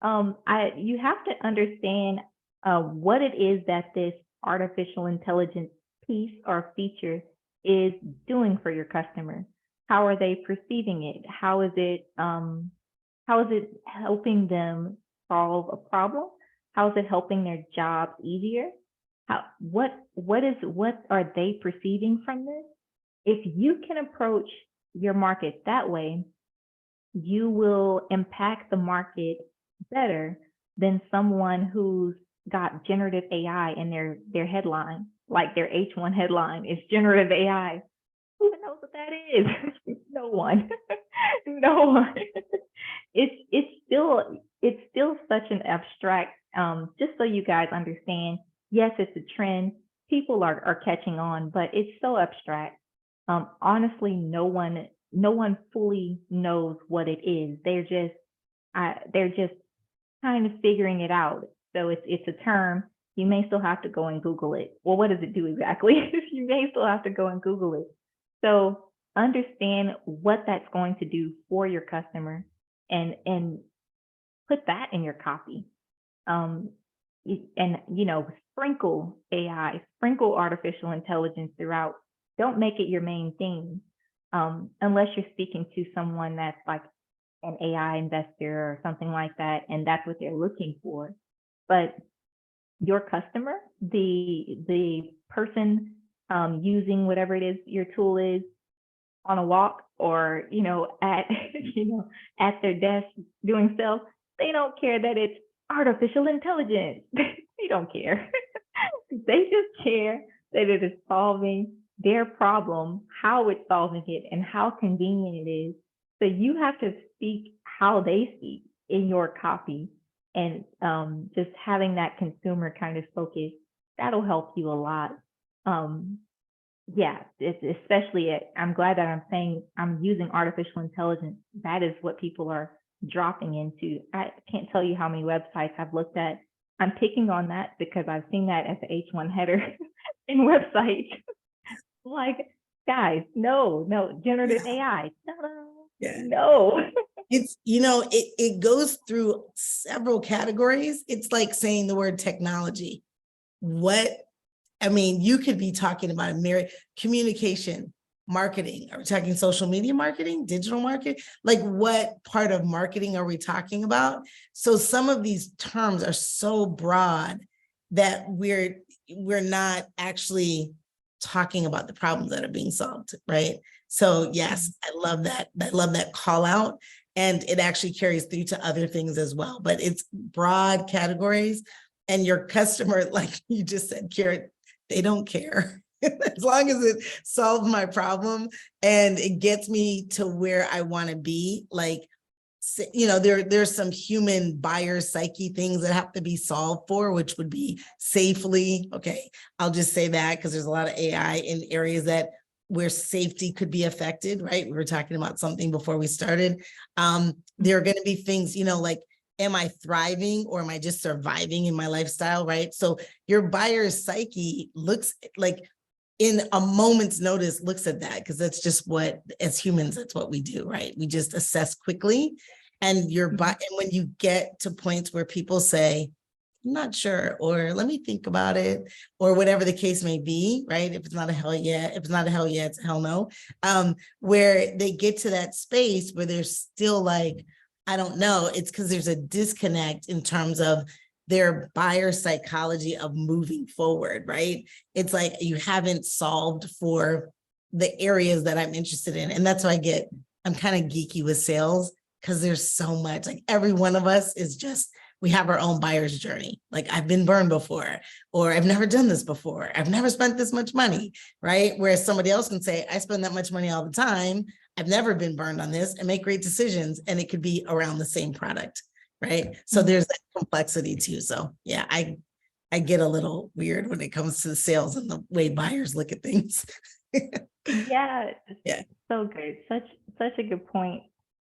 You have to understand what it is that this artificial intelligence piece or feature is doing for your customer. How are they perceiving it? How is it helping them solve a problem? How is it helping their jobs easier? What are they perceiving from this? If you can approach your market that way, you will impact the market better than someone who's got generative AI in their headline, like their H1 headline is generative AI. Who knows what that is? No one. No one. It's still such an abstract, just so you guys understand, yes, it's a trend. People are catching on, but it's so abstract. Honestly, no one fully knows what it is. They're just kind of figuring it out. So it's a term. You may still have to go and Google it. Well, what does it do exactly? You may still have to go and Google it. So understand what that's going to do for your customer and put that in your copy. And sprinkle AI, sprinkle artificial intelligence throughout. Don't make it your main thing, unless you're speaking to someone that's like an AI investor or something like that, and that's what they're looking for. But your customer, the person using whatever it is your tool is, on a walk or, at, at their desk doing sales, they don't care that it's artificial intelligence. They don't care. They just care that it is solving their problem, how it's solving it, and how convenient it is. So you have to speak how they speak in your copy, and just having that consumer kind of focus, that'll help you a lot. Yeah, it's especially I'm glad that I'm saying I'm using artificial intelligence. That is what people are dropping into. I can't tell you how many websites I've looked at. I'm picking on that because I've seen that as the H1 header in websites. Like, guys, no, generative AI. No. It's, it goes through several categories. It's like saying the word technology. You could be talking about communication, marketing. Are we talking social media marketing, digital marketing? Like, what part of marketing are we talking about? So some of these terms are so broad that we're not actually talking about the problems that are being solved, right? So yes, I love that. I love that call out. And it actually carries through to other things as well. But it's broad categories. And your customer, like you just said, Kiara, they don't care. As long as it solves my problem and it gets me to where I want to be. Like, there's some human buyer psyche things that have to be solved for, which would be safely. Okay, I'll just say that because there's a lot of AI in areas that where safety could be affected, right? We were talking about something before we started. There are going to be things, like, am I thriving or am I just surviving in my lifestyle, right? So your buyer's psyche looks like, in a moment's notice, looks at that, because that's just what, as humans, that's what we do, right? We just assess quickly. And and when you get to points where people say, I'm not sure, or let me think about it, or whatever the case may be, right? If it's not a hell yeah, it's a hell no. Where they get to that space where they're still like, I don't know, it's because there's a disconnect in terms of their buyer psychology of moving forward, right? It's like you haven't solved for the areas that I'm interested in. And that's why I'm kind of geeky with sales, because there's so much, like every one of us is just, we have our own buyer's journey. Like, I've been burned before, or I've never done this before. I've never spent this much money, right? Whereas somebody else can say, I spend that much money all the time. I've never been burned on this, and make great decisions. And it could be around the same product, right? So there's that complexity too. So yeah, I get a little weird when it comes to the sales and the way buyers look at things. Yeah, Yeah. so good. Such a good point.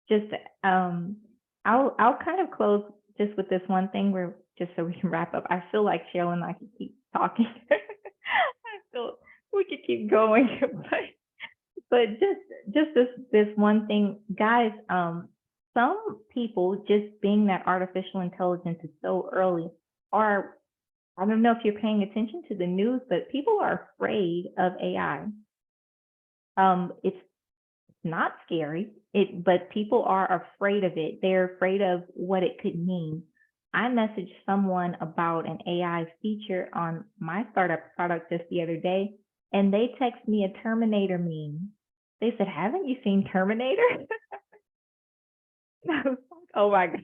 Just I'll kind of close just with this one thing where, just so we can wrap up. I feel like Cheryl and I could keep talking. I feel we could keep going, but just this one thing, guys. Some people, just being that artificial intelligence is so early, are, I don't know if you're paying attention to the news, but people are afraid of AI. It's not scary, but people are afraid of it. They're afraid of what it could mean. I messaged someone about an AI feature on my startup product just the other day, and they text me a Terminator meme. They said, "Haven't you seen Terminator?" I was like, oh my God,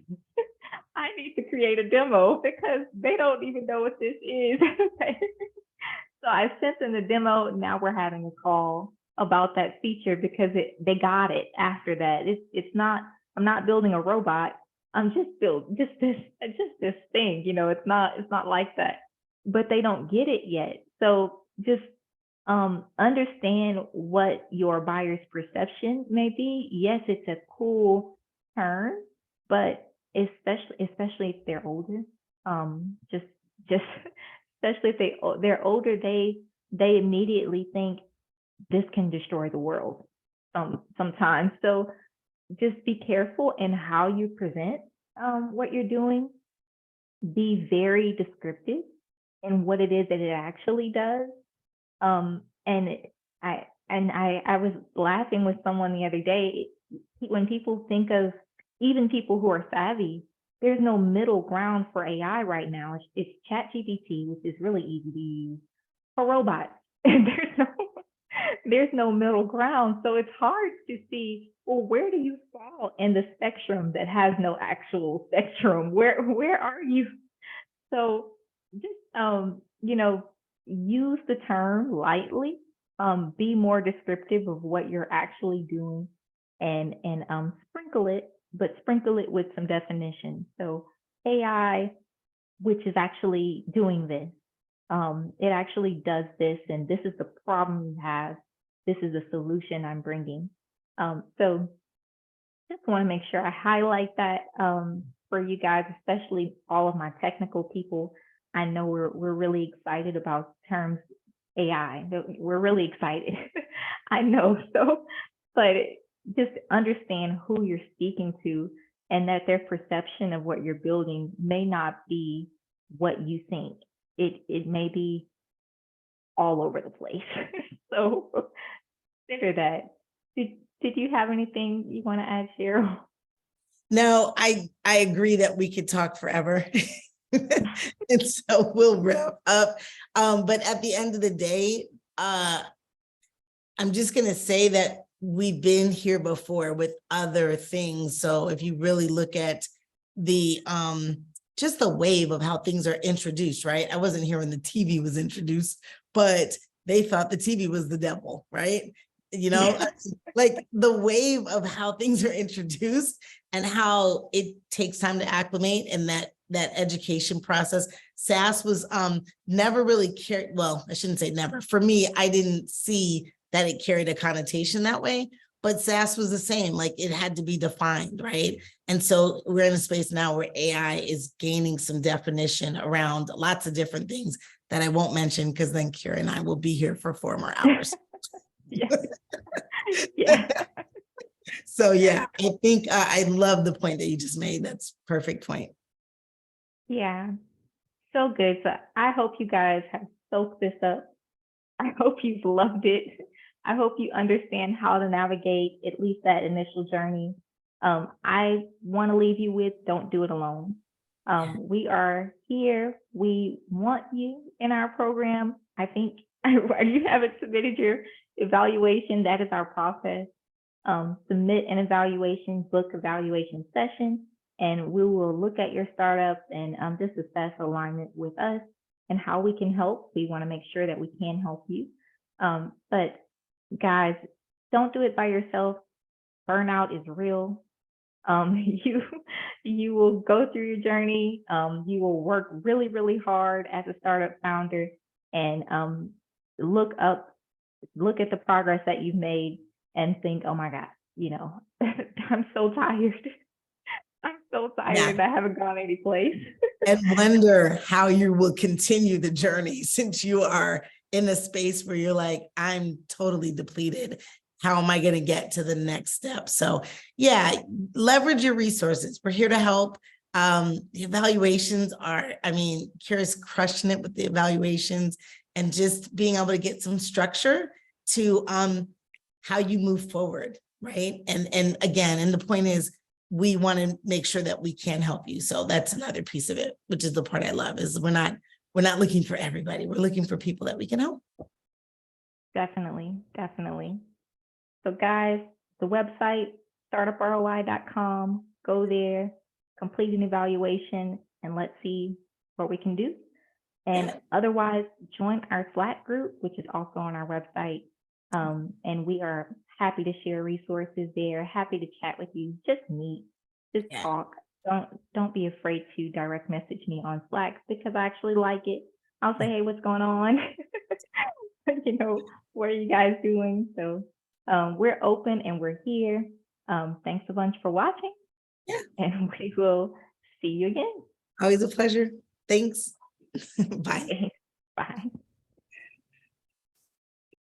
I need to create a demo because they don't even know what this is. So I sent them the demo. Now we're having a call about that feature because they got it after that. It's not, I'm not building a robot. I'm just this thing, it's not like that, but they don't get it yet. So just understand what your buyer's perception may be. Yes, it's a cool turn, but especially if they're older, just especially if they're older, they immediately think this can destroy the world sometimes. So just be careful in how you present what you're doing. Be very descriptive in what it is that it actually does. And I was laughing with someone the other day. When people think of, even people who are savvy, there's no middle ground for AI right now. It's ChatGPT, which is really easy to use, for robots. And there's no middle ground. So it's hard to see, well, where do you fall in the spectrum that has no actual spectrum? Where are you? So just use the term lightly. Be more descriptive of what you're actually doing, and sprinkle it, but sprinkle it with some definition. So AI, which is actually doing this, it actually does this, and this is the problem you have. This is the solution I'm bringing. So just want to make sure I highlight that for you guys, especially all of my technical people. I know we're really excited about terms AI. We're really excited. I know. So, but just understand who you're speaking to, and that their perception of what you're building may not be what you think. It may be all over the place. So consider that. Did you have anything you want to add, Cheryl? No, I agree that we could talk forever. And so we'll wrap up. But at the end of the day, I'm just going to say that we've been here before with other things. So if you really look at the just the wave of how things are introduced, right? I wasn't here when the TV was introduced, but they thought the TV was the devil, right? You know, like the wave of how things are introduced and how it takes time to acclimate, and that education process. SaaS was never really carried, well, I shouldn't say never. For me, I didn't see that it carried a connotation that way, but SaaS was the same, like it had to be defined, right? And so we're in a space now where AI is gaining some definition around lots of different things that I won't mention, because then Kiara and I will be here for 4 more hours. Yeah. Yeah. So yeah, I think I love the point that you just made. That's perfect point. Yeah. So good. So I hope you guys have soaked this up. I hope you've loved it. I hope you understand how to navigate at least that initial journey. I want to leave you with, don't do it alone. We are here. We want you in our program. I think you haven't submitted your evaluation. That is our process. Submit an evaluation, book evaluation session, and we will look at your startup and just assess alignment with us and how we can help. We want to make sure that we can help you. But guys, don't do it by yourself. Burnout is real. You will go through your journey. You will work really, really hard as a startup founder, and look at the progress that you've made and think, oh my God, I'm so tired. I'm so tired. Yeah. I haven't gone any place. And wonder how you will continue the journey, since you are in a space where you're like, I'm totally depleted. How am I going to get to the next step? So yeah, leverage your resources. We're here to help. The evaluations are, Kiara's crushing it with the evaluations, and just being able to get some structure to how you move forward, right? And again, and the point is, we want to make sure that we can help you. So that's another piece of it, which is the part I love, is we're not looking for everybody. We're looking for people that we can help. Definitely. So guys, the website, startuproi.com, go there, complete an evaluation, and let's see what we can do. And otherwise, join our Slack group, which is also on our website. And we are happy to share resources there, happy to chat with you, just meet, just talk. Don't be afraid to direct message me on Slack, because I actually like it. I'll say, hey, what's going on? What are you guys doing? So we're open and we're here. Thanks a bunch for watching. Yeah. And we will see you again. Always a pleasure. Thanks. Bye.